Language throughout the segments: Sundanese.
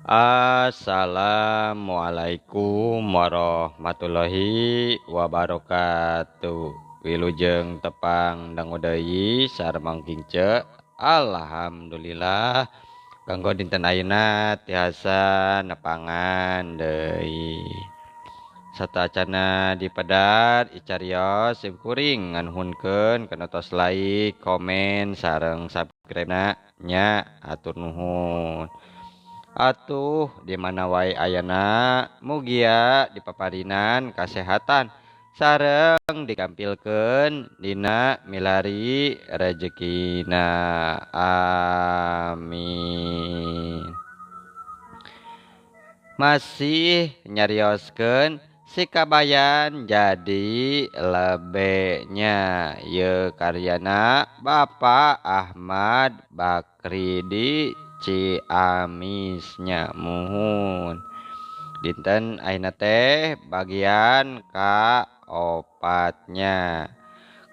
Assalamualaikum warahmatullahi wabarakatuh. Wilujeng tepang dangu deui sareng kince. Alhamdulillah kanggo dinten ayeuna tiasa nepangan deui. Satacana dipedat icarios simkuring nganuhunkeun kana tos like, komen sareng subscribe-na nya atur nuhun. Atuh di mana wae ayana mugia dipaparinan kasehatan sareng dikampilkeun dina milari rezekina amin. Masih nyarioskeun si kabayan jadi lebenya ye karyana Bapak Ahmad Bakri di Ciamisnya muhun. Dinten ayeuna teh bagian ka opatnya.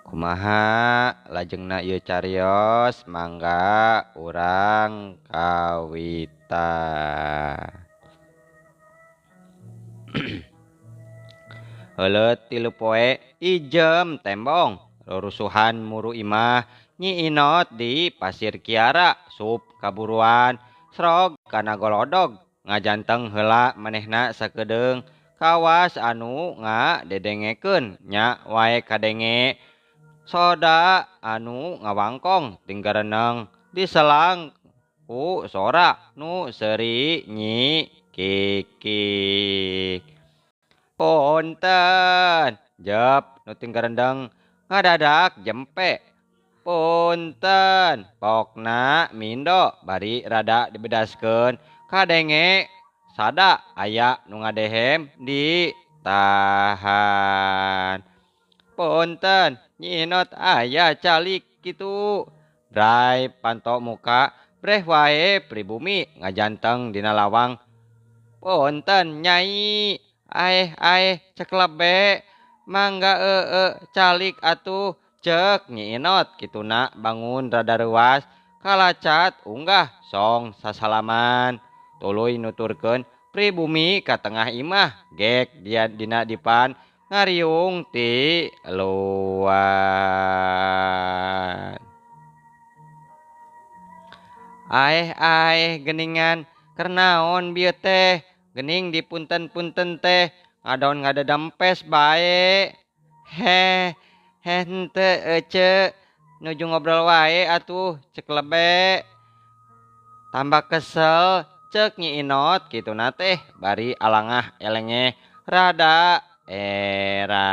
Kumaha lajengna ieu carios mangga urang kawita. Heuleut 3 poe ijem tembong rurusuhan muru imah Nyi Inot di Pasir Kiara sup kaburuan srog kana golodog ngajanteng heula manehna sakedeung kawas anu ngadedengekeun nya wae kadenge soda anu ngawangkong tinggareneng diselang ku sora nu seuri Nyi Kiki. Punten jep nu tinggarendeng ngadadak jempe. Punten pokna mindo bari rada dibedaskeun kadenge sada aya nu ngadehem ditahan. Punten Nyi Inot aya calik kitu. Bray panto muka breh wae pribumi ngajanteng dina lawang. Punten Nyai cek lebe mangga calik atuh cek Nyi Inot kituna bangun rada reuas kalacat unggah song sasalaman tuluy nuturkeun pribumi ka tengah imah gek dia dina dipan ngariung ti luar. Geningan kernaon bieu teh gening di punten-punten teh ngadon ngadedempes bae. Henteu ece nuju ngobrol wae atuh cek lebe. Tambah kesel cek Nyi Inot kituna teh bari alangah elengeh rada era.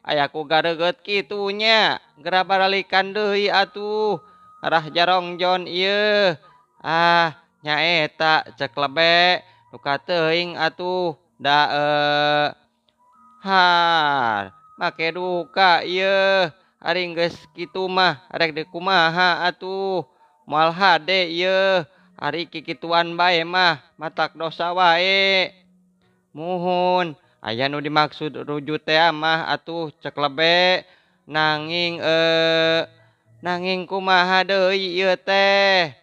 Ayaku gareugeut kitunya geura baralikan deui atuh arah jarongjon ieu. Nyaeta cek lebe nuka teuing atuh da make duka ieu ari geus kitu mah rek dekumaha atuh moal hade ieu ari kikituan bae mah matak dosa wae. Muhun aya nu dimaksud ruju teh mah atuh cek lebe nanging kumaha deui ieu teh.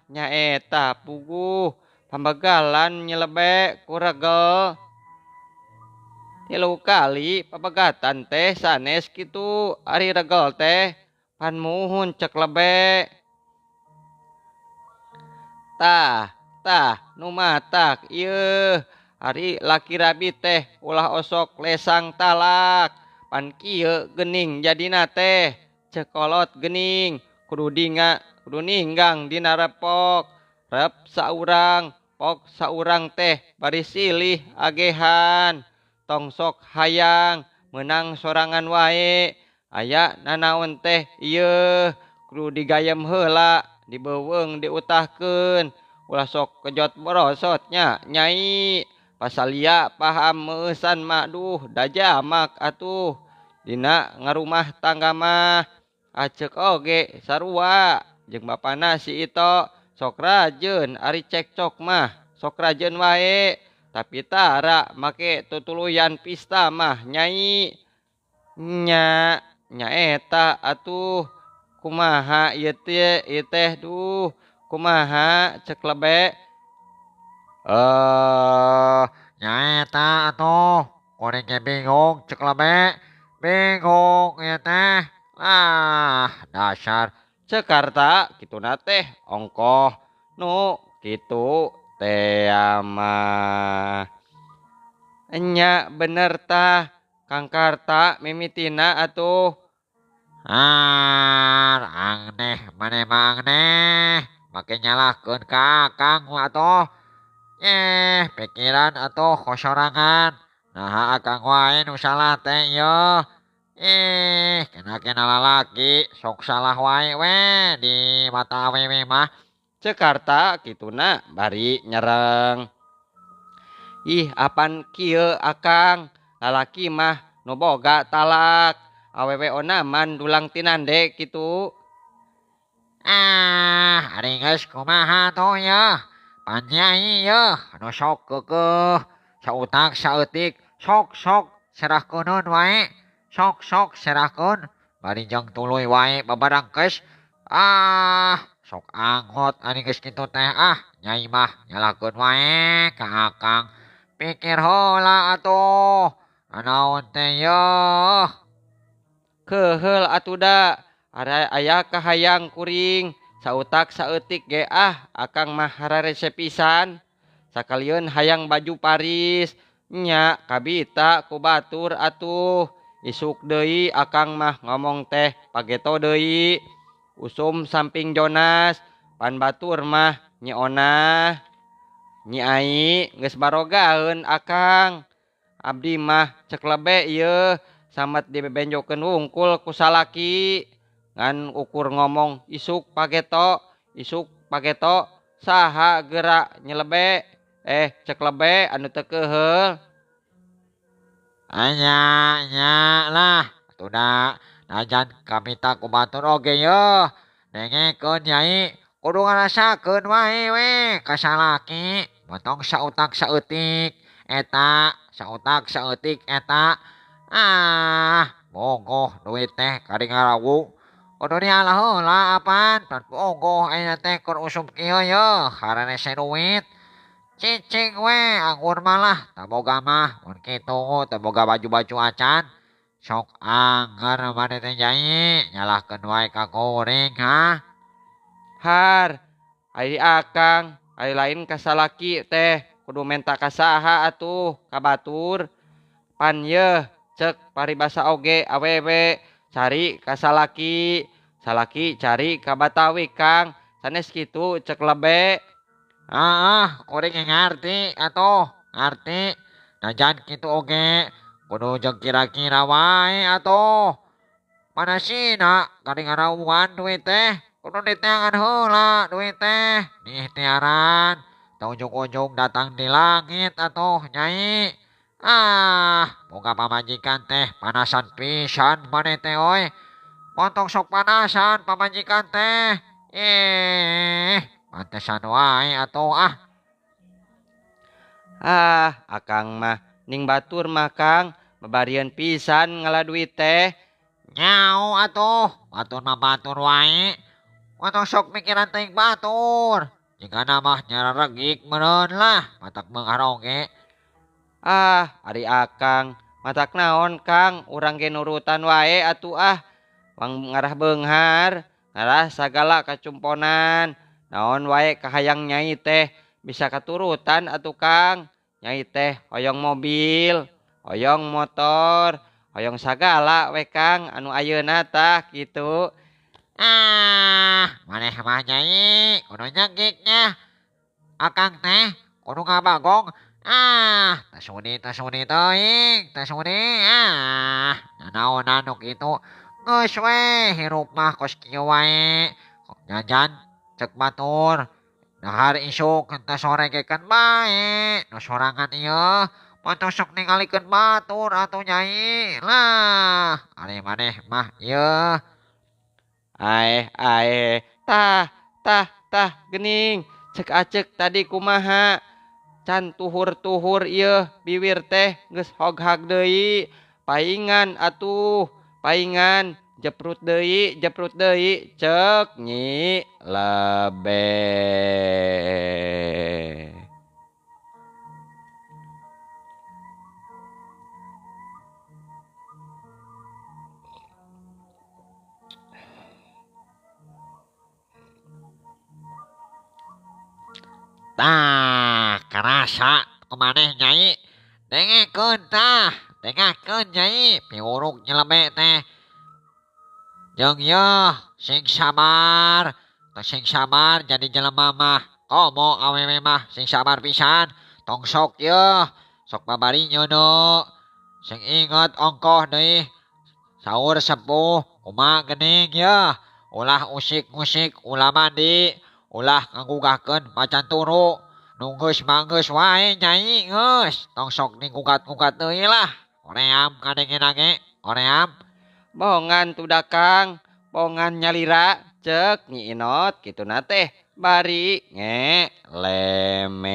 Nyaeta puguh pambegalan nyelebe ku regel 3 kali pabegatan teh sanes kitu ari regel teh pan muhun cek lebe. Tah nu matak ieu ari laki rabi teh ulah osok lesang talak pan kieu gening jadina teh cekolot gening kudu ninggang dina repok rep saurang pok saurang teh bari silih agehan tong sok hayang meunang sorangan wae aya nanaon teh ieu kudu digayem heula dibeuweung diutahkeun ulah sok kejot borosotnya Nyai pasalia paham meusan mah duh da jamak atuh dina ngarumah tangga mah aceuk oge sarua jeung bapana si Ito sok rajeun ari cekcok mah sok rajeun wae tapi tara make tutuluyan pista mah Nyai. Nyaeta atuh kumaha ieu teh duh kumaha cek lebe. Eh, Nyata atuh. Kuring ge bingung cek lebe. Bingung ya teh. Dasar. Jakarta gitu teh ongkoh nu gitu teh mah enya bener tah Kang Karta mimitina atuh. Aneh maneh mah aneh. Make nyalahkeun ka Akang atuh. Pikiran atuh kosorangan. Nah Akang wae nu salah teh ieu. Kena lalaki sok salah wae we di mata awewe mah. Jakarta gituna bari nyereng. Ih apan kieu Akang lalaki mah nu boga talak awewe onaman dulang tinande gitu. Ari geus kumaha tuh ya. Panjai ya, anu sok keukeuh, sautak saeutik, sok serahkeuneun wae. Sok serahkeun, bari jeung tuluy wae babarangkeus. Sok anggot ari geus kitu teh Nyai mah nyalahkeun wae ka Akang. Pikir heula atuh. Nanaon teh yeuh. Keheul atuda aya kahayang kuring sautak saeutik ge Akang mah hararese pisan sakalian hayang baju Paris nya kabita ku batur atuh isuk deui Akang mah ngomong teh pageto deui usum samping Jonas pan batur mah Nyi Ona Nyi Ai geus barogaeun Akang abdi mah cek lebe ieu samet dibebenjokeun wungkul ku salaki ngan ukur ngomong isuk pageto saha gerak nyelebe cek lebe anu teu keheul. Nya lah. Atuda najan kamita ku batur oge yeuh. Dengekeun Nyai, kudu ngarasakeun wae we ka salaki. Motong sautak saeutik eta. Bogoh duit teh kari ngarawu. Kudu dialah heula apan pan bogoh ayeuna teh keur usum kieu yeuh hararese duit. Cicing we anggur malah taboga mah mun kitu taboga baju-baju acan. Sok angger maneh teh Nyai nyalahkeun wae ka kuring Har ari Akang ari lain ka salaki teh kudu menta ka saha atuh ka batur pan yeuh cek paribasa oge awewe cari ka salaki cari ka Batawi Kang sanes kitu cek lebe. Kuring ge ngarti atuh, ngarti. Najan kitu oge kudu jeung kira-kira wae atuh. Manasina kari ngarawuan duit teh kudu diteangan heula duit teh. Diikhtiaran teu ujug-ujug datang di langit atuh Nyai. Boga pamajikan teh panasan pisan maneh teh oy. Montong sok panasan pamajikan teh. Pantesan wae atuh Akang mah ning batur mah Kang babarian pisan ngaladuit teh. Nyau atuh, batur mah batur wae. Montong sok mikiran teuing batur. Jika mah nyaregik meureun lah, matak beunghar oge. Ari Akang matak naon Kang urang ge nurutan wae atuh wang ngarah beunghar ngarah sagala kacumponan naon wae kahayang Nyai teh bisa katurutan atuh Kang. Nyai teh hoyong mobil hoyong motor hoyong sagala we Kang anu ayeuna tah kitu. Maneh mah Nyai kudu nyegiknya. Akang teh kudu ngabagong. Tasuni teuing, tasuni. Nanaonan nu kitu. Geus we hirup mah kos kieu wae. Jajan cek batur. Dahar isuk henteu sore ge kan bae. Nu sorangan ieu montong sok ningalikeun batur atuh Nyai. Lah, ari maneh mah ieu. Tah gening cek acek tadi kumaha can tuhur ieu bibir teh geus hoghag deui paingan atuh paingan jeprut deui cek Nyi Lebe. Tah, karasa kumaneh Nyai. Dengekeun tah, dengakeun Nyai, piuruk nyelebe teh. Jeung yeuh sing sabar, teu sing sabar jadi jelema mah. Komo awewe mah sing sabar pisan. Tong sok yeuh, sok babari nyeuneu. Sing inget ongkoh deui. Saur sepuh, kumaha geuning yeuh. Ulah usik-usik, ulah mandi, ulah nganggugahkeun macan turu. Nu geus mah geus wae Nyai geus. Tong sok digugat-gugat deui lah. Oream kadengena ge, oream. Bohongan tudakang, bohongan nyalira cek Nyi Inot kituna teh bari lemes.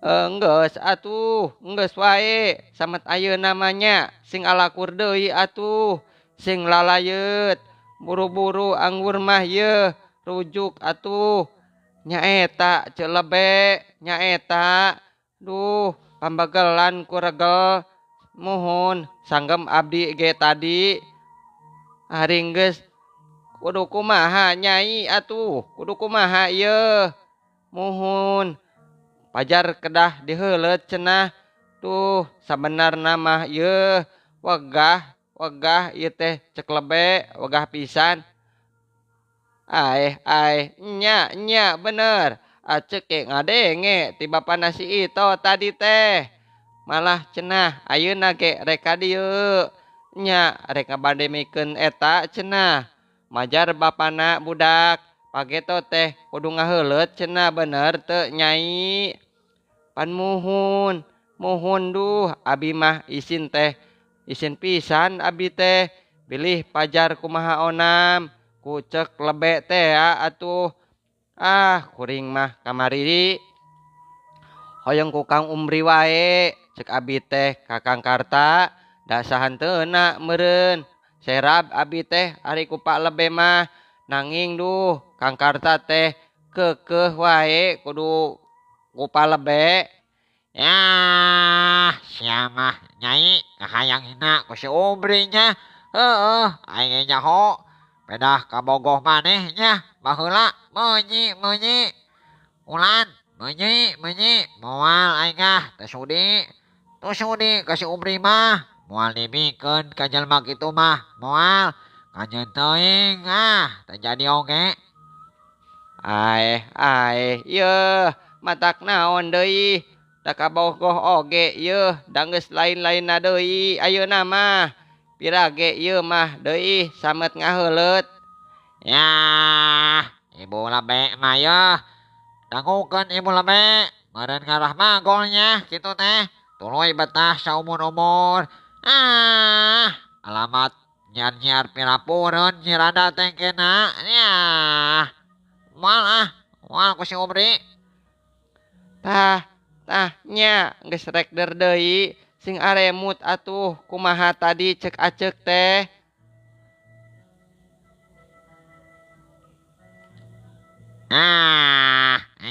Enggeus atuh, enggeus wae. Samet ayeuna namanya sing alakur deui atuh, sing lalayeut. Buru-buru anggur mah yeuh, rujuk atuh. Nyaeta Ceu Lebe, nyaeta. Duh, pambagelan ku regel. Muhun sanggem abdi ge tadi. Haring geus kudu kumaha Nyai atuh, kudu kumaha yeuh. Muhun pajar kedah diheuleut cenah. Tuh sabenarna mah yeuh wegah ieu teh Cek Lebe, wegah pisan. Nya bener. Acek ke ngadenge ti bapana si Ito tadi teh. Malah cenah ayeuna ge rek ka dieu. Nya rek ngabademikeun eta cenah. Majar bapana budak pageto teh kudu ngaheuleut cenah bener teu Nyai. Pan muhun duh abi mah isin teh. Isin pisan abi teh. Bilih pajar kumaha onam. Ku Cek Lebe teh atuh. Kuring mah kamari hoyong ku Kang Umri wae. Cek abi teh ka Kang Karta. Da sahanteuna meureun. Serab abi teh ari ku Pak Lebe mah. Nanging duh Kang Karta teh keukeuh wae kudu ku Pak Lebe. Yah, sia mah Nyai ngahayang hina ku si Umri nya. Heueuh, aing ge nyaho. Pedah kabogoh maneh nya. Baheula meunyi. Ulan, meunyi. Moal aing ah teu sudi. Teu sudi ka si Umri mah. Moal dimikeun ka jelema kitu mah. Moal. Kanjeun teuing teu jadi oge. Yeuh matak naon deui. Da kabogoh oge yeuh da geus lain-lainna deui ayeuna mah. Pirage ieu mah deui samet ngaheuleut. Yah, Ibu Lebe mah yeuh. Dangukeun Ibu Lebe. Meureun ngarah magolnya kitu teh. Tuluy betah saumur-umur. Alamat nyiar-nyiar pirapureun nyirada teh kena. Yah. Moal ku si Umri. Tah nya geus rek deui sing aremut atuh kumaha tadi cek acek teh.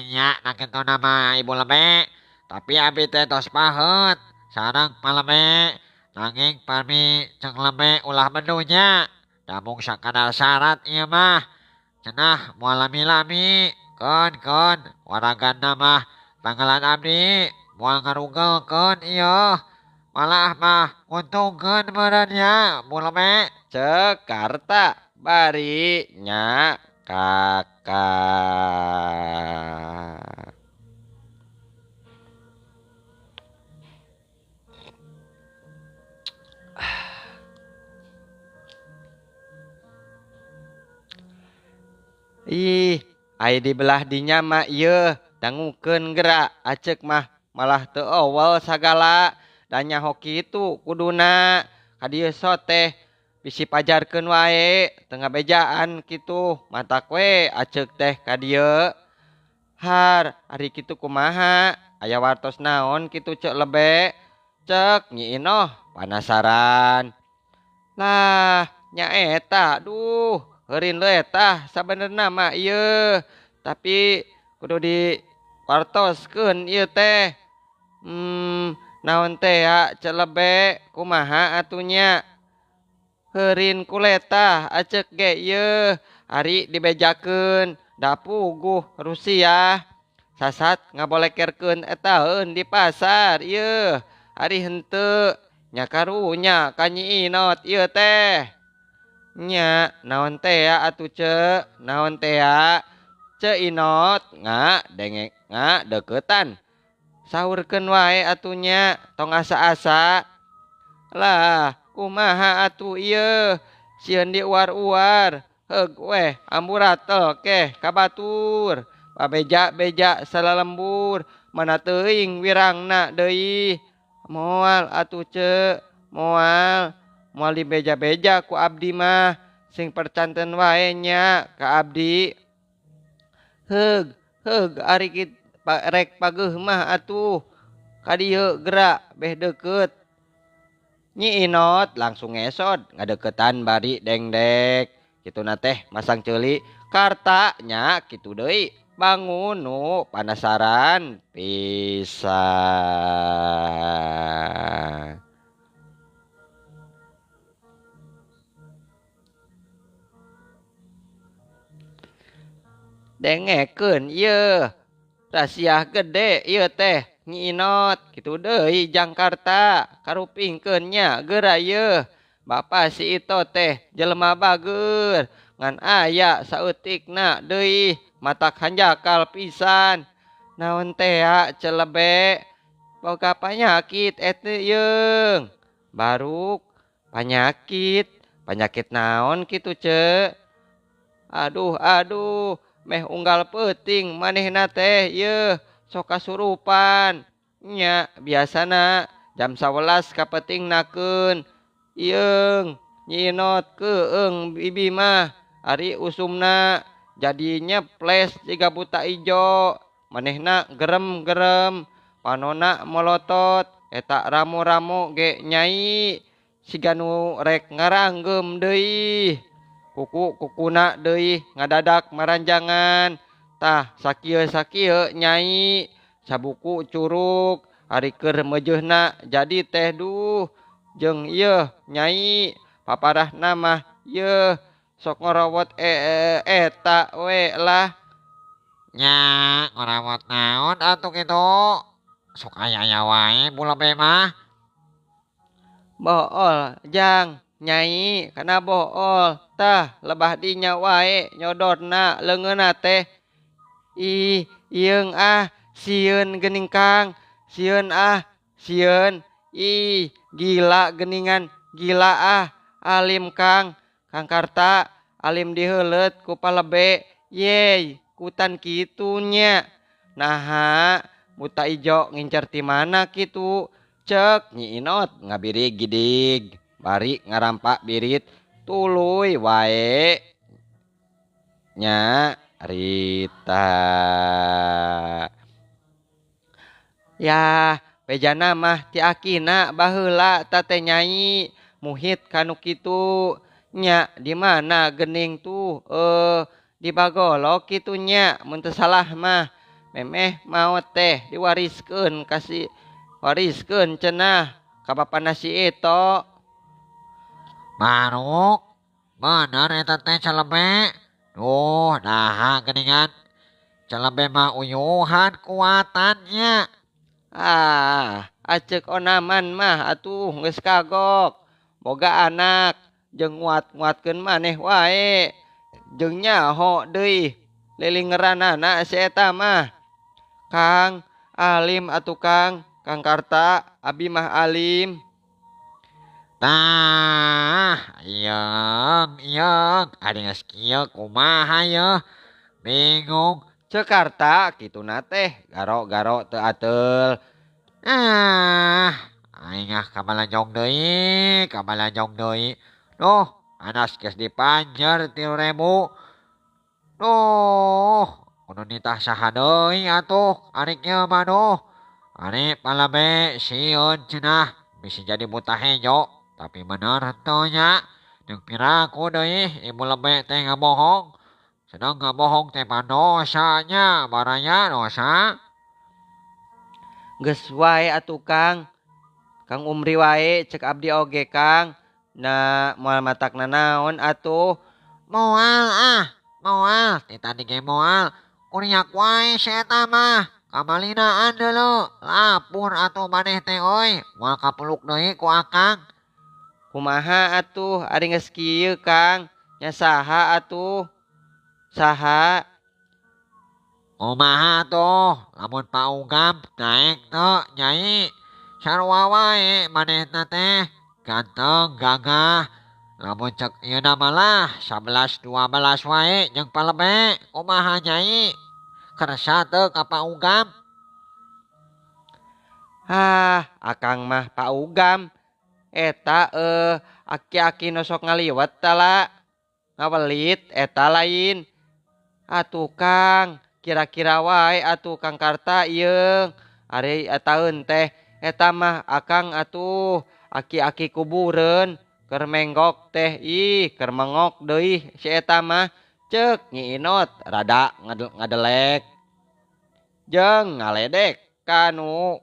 Nya na kitu nama Ibu Lebe. Tapi abi teh tos paheut sareng Pak Lebe. Nanging pami Cek Lebe ulah mendunya. Da mung sakadar syarat ieu mah. Cenah moal lami-lami. Keun waraganna mah tanggalan abdi. Moal ngarugelkeun ieu. Malah mah nguntungkeun meureun nya Bu Lebe. Cek Karta bari nya kakak. Ai di belah dinya mah ieu dangukeun geura acek mah malah teu owel sagala. Da nyaho kitu kuduna ka dieu sot teh bisi pajarkeun wae teu ngabejaan kitu matak we acek teh ka dieu. Har ari kitu kumaha aya wartos naon kitu Cek Lebe. Cek Nyi Inoh panasaran. Lah, nya eta, duh, heurin lu eta sabenerna mah ieu. Tapi kudu dipartoskeun ieu teh. Naon teh ya celebe kumaha atunya. Heurin kuleta acek ge ieu. Ari dibejakeun da puguh Rusia. Sasat ngabolekerkeun eta heun di pasar ieu. Ari henteu nya karunya ka Nyi Inot ieu teh. Nya naon teh ya atuh ce, naon teh ya. Ce Inot dengek deketan. Saurkeun wae atunya tong asa-asa. Lah, kumaha atuh ieu? Sieun diuar-uar. Heug weh, amburatel keh kabatur. Babeja-beja salalembur. Mana teuing wirangna deui. Moal atuh ce, moal. Moal dibeja-beja ku abdi mah. Sing percanten wae nya ka abdi. Heug, heug ari rek pageuh mah atuh. Kadieu gerak beh deukeut. Nyi Inot langsung ngesot ngadeketan bari dengdek. Kituna teh masang ceuli karta nya kitu deui. Bangun nu panasaran pisan. Dengekeun ieu. Rahasia gede ieu teh Nyi Inot kitu deui Jangkarta karupingkeun nya geura ieu. Bapa si Ito teh jelema bageur ngan aya saeutikna deui matak hanjakal pisan. Naon teh ya celebe boga panyakit eta yeung. Baruk panyakit, panyakit naon kitu ce? Aduh aduh meh unggal peuting manehna teh yeuh sok kasurupan. Nya biasana jam 11 kapetingnakeun. Ieung Nyi Inot keung bibi mah ari usumna jadi nyeples jiga buta ijo. Manehna gerem-gerem panona molotot eta ramu-ramu ge nyai siga nu rek ngaranggem deui. Kukuna deui ngadadak maranjangan. Tah sakieu nyai sabuku curug ari keur meujeuhna jadi teh duh. Jeung ieu nyai paparahna mah yeuh sok ngorawot eta we lah. Nya ngorawat naon atuh kitu? Sok aya-aya wae bulebe mah. Bool jang nyai kana bool. Tah lebah dinya wae nyodorna leungeunna teh. Ih ieung ah sieun geuning Kang. Sieun ah sieun. Ih gila geuningan gila ah. Alim Kang. Kang Karta alim diheuleut ku palebe. Yey kutan kitu nya. Naha buta ijo ngincer ti mana kitu. Cek Nyi Inot ngabirig gidig. Bari ngarampak birit tuluy wae nya Rita. Ya bejana mah ti akina baheula tate nyai muhit kanu kitu. Nya di mana geuning tuh di Bagolok kitu nya mun teu salah mah. Memeh maot teh diwariskeun kasih wariskeun cenah ka bapana si Ito. Baruk, bener eta teh celebe. Duh, naha geuningan. Celebe mah uyuhan kuatannya. Ah, acek onaman mah atuh geus kagok. Boga anak jeung nguat-nguatkeun maneh wae. Jeung nyaho deui lilingeranana si eta mah. Kang, alim atuh Kang. Kang Karta, abi mah alim. Tah, ieung, ari geus kieu kumaha yeuh? Bingung. Jakarta kituna teh garo-garo teu ateul. Aing kabalanjong deui. Duh, anas geus dipanjer 3.000. Duh, kudu nitah saha deui atuh ari kieu mah duh. Ari palabe siun cenah bisa jadi buta hejo. Tapi bener hentonya. Jeung piraku deui ibu lebe teh ngabohong. Sedang ngabohong teh pandosanya baranya dosa. Geus wae atuh Kang. Kang Umri wae cek abdi oge Kang. Na moal matakna naon atuh. Moal moal. Tita dige moal. Kuriak wae si eta mah. Kamalinaan deuleu. Lapur atuh maneh teh oy. Moal kapeluk deui ku akang. Kumaha atuh ari geus kieu Kang. Nya saha atuh? Saha? Kumaha tuh, lamun paugam naik tuh nyai. Sarua wae manehna teh ganteng gagah. Lamun cek ieu malah 11 12 wae jeung palebe. Kumaha nyai? Kersa teu ka paugam. Akang mah paugam. Eta aki-aki nu sok ngaliwat tala. Ngawelit eta lain. Atuh Kang, kira-kira wae atuh Kang Karta ieu. Ari etaeun teh eta mah akang atuh aki-aki kubureun keur menggok teh keur mengok deui si eta mah ceuk Nyi Inot rada ngadelek jeung ngaledek kanu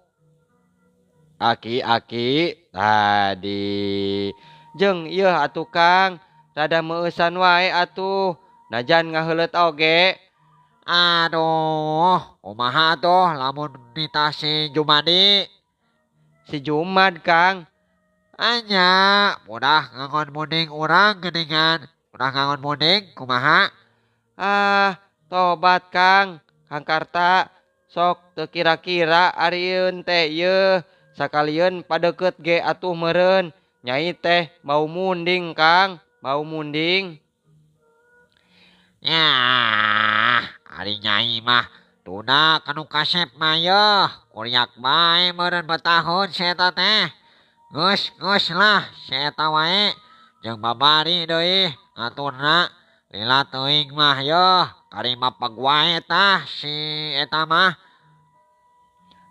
aki-aki tadi jeung ieu atuh Kang rada meueusan wae atuh najan ngaheuleut oge. Aduh, kumaha tuh lamun nita si Jumadi? Si Jumad Kang. Anya, udah ngangon munding urang geningan. Udah ngangon munding, kumaha? Tobat Kang. Kang Karta sok teu kira-kira arieun teh ieu sakalian padeukeut ge atuh meureun. Nyai teh mau munding Kang, mau munding. Ya, ari nyai mah tuna kanu kasep mah yeuh. Kuriak bae meureun betahun si eta teh. Geus lah si eta wae. Jeung babari deui ngaturna. Lila teuing mah yeuh. Karimapeg wae tah si eta mah.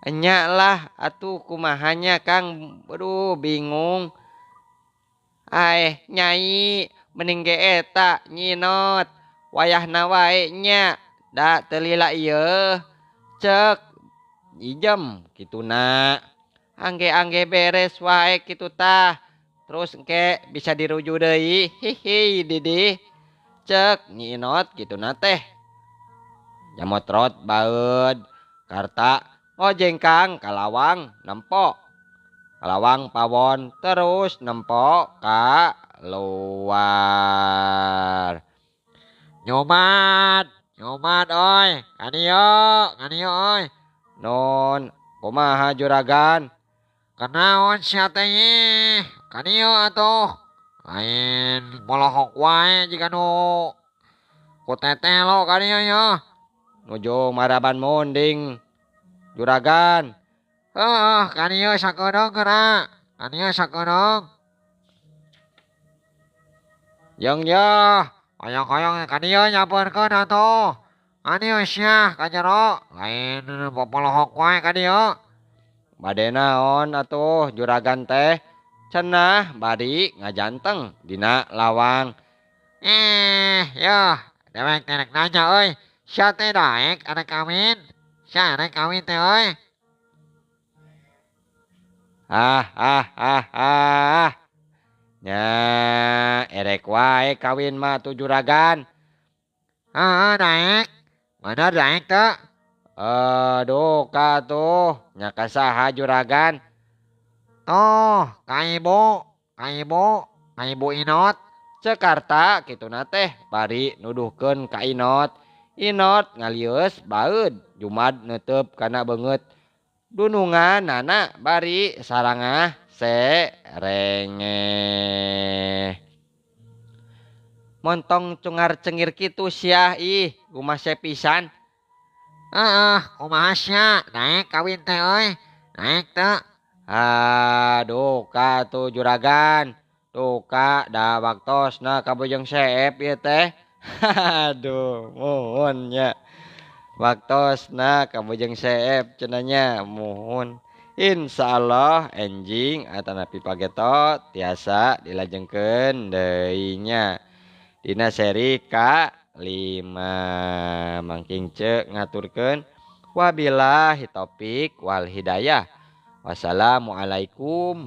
Enya lah atuh kumahanya Kang. Aduh bingung. Nyai mending ge eta Nyi Inot. Wayahna wae nya. Da teu lila ieu. Cek ijem kituna. Angge-angge beres wae kitu tah. Terus engke bisa diruju deui. Hihi Didi. Cek Nyi Inot kituna teh. Nyamotrot baeud. Karta ngojeng Kang kalawang nempo. Kalawang pawon terus nempo ka luar. Nyomat oy. Kanieu oy. Non, kumaha juragan? Kenaon sia teh ieu? Kanieu atuh. Lain molohok wae jika nu ku teteh lo kanieu yeuh. Nuju maraban munding. Juragan. Kanieu sakedeung geura. Kanieu sakedeung. Yang ya. Koyong-koyong kanieu nyampeurkeun atuh. Kanieu sia ka jero. Lain popolohok wae kanieu. Bade naon atuh juragan teh? Cenah bari ngajanteng dina lawang. Yeuh, dewek teh rek nanya euy. Sia teh daek arek kawin. Sia arek kawin teh euy. Nya erek wae kawin mah tuh juragan. Daek. Bener daek teu? Duka tuh. Nya kasaha juragan? Tuh, ka ibu Inot. Jakarta kituna teh bari nuduhkeun ka Inot. Inot ngalius baeud Jumad neuteub kana beungeut. Dununganana bari sarangah serengeh. Montong cungar cengir kitu sia gumaseh pisan. Kumaha sia? Daek kawin teh euy. Daek teu? Duka tuh juragan. Duka da waktosna kabujeng seep ieu teh. Aduh, muhun nya. Waktosna kabujeng seep cenanya muhun. Insyaallah enjing atanapi pageto tiasa dilajengkeun deui nya. Dina seri ka-5 mangking ceuk ngaturkeun wabillahi taufik wal hidayah. Wassalamualaikum